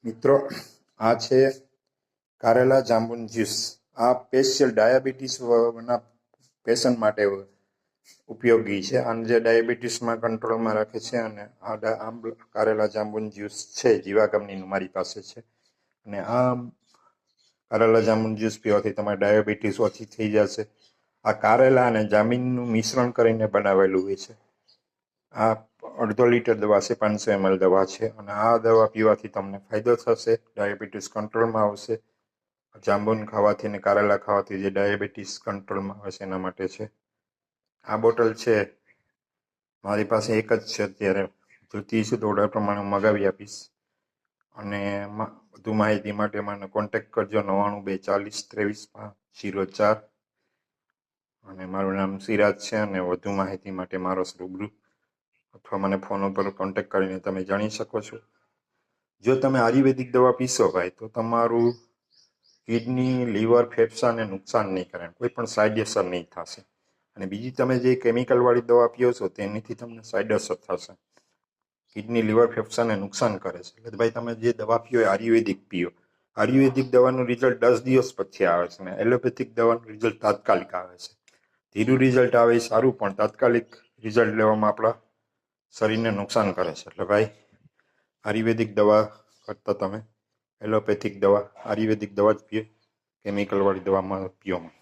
મિત્રો, આ છે કારેલા જાંબુન જ્યુસ. આ સ્પેશિયલ ડાયાબિટીસના પેશન્ટ માટે ઉપયોગી છે. અને જે ડાયાબિટીસમાં કંટ્રોલમાં રાખે છે. અને આ કારેલા જાંબુન જ્યુસ છે જીવા કંપનીનું મારી પાસે છે. અને આ કારેલા જાંબુન જ્યુસ પીવાથી તમારી ડાયાબિટીસ ઓછી થઈ જશે. આ કારેલા અને જામીનનું મિશ્રણ કરીને બનાવેલું હોય છે. આ 1/2 લીટર દવા છે, 500 ml દવા છે. અને આ દવા પીવાથી તમને ફાયદો થશે, ડાયાબિટીસ કંટ્રોલમાં આવશે. જાંબુન ખાવાથી અને કારેલા ખાવાથી જે ડાયાબિટીસ કંટ્રોલમાં આવે છે એના માટે છે. આ બોટલ છે મારી પાસે એક જ છે અત્યારે. જોતી છે તો ઓર્ડર પ્રમાણે મગાવી આપીશ. અને વધુ માહિતી માટે મને કોન્ટેક્ટ કરજો 9924033004. અને મારું નામ સિરાજ છે. અને વધુ માહિતી માટે મારો રૂબરૂ અથવા મને ફોન ઉપર કોન્ટેક્ટ કરીને તમે જાણી શકો છો. જો તમે આયુર્વેદિક દવા પીશો ભાઈ તો તમારું કિડની, લીવર, ફેફસાને નુકસાન નહીં કરે, કોઈ પણ સાઈડ અસર નહીં થશે. અને બીજી તમે જે કેમિકલવાળી દવા પીઓ છો તેનાથી તમને સાઈડ અસર થશે. કિડની, લીવર, ફેફસાને નુકસાન કરે છે. એટલે ભાઈ તમે જે દવા પીઓ એ આયુર્વેદિક પીઓ. આયુર્વેદિક દવાનું રિઝલ્ટ 10 દિવસ પછી આવે છે ને એલોપેથિક દવાનું રિઝલ્ટ તાત્કાલિક આવે છે. ધીરું રિઝલ્ટ આવે એ સારું, પણ તાત્કાલિક રિઝલ્ટ લેવામાં આપણા શરીરને નુકસાન કરે છે. એટલે ભાઈ આયુર્વેદિક દવા કરતાં તમે એલોપેથિક દવા, આયુર્વેદિક દવા જ પીઓ, કેમિકલવાળી દવામાં પીઓમાં.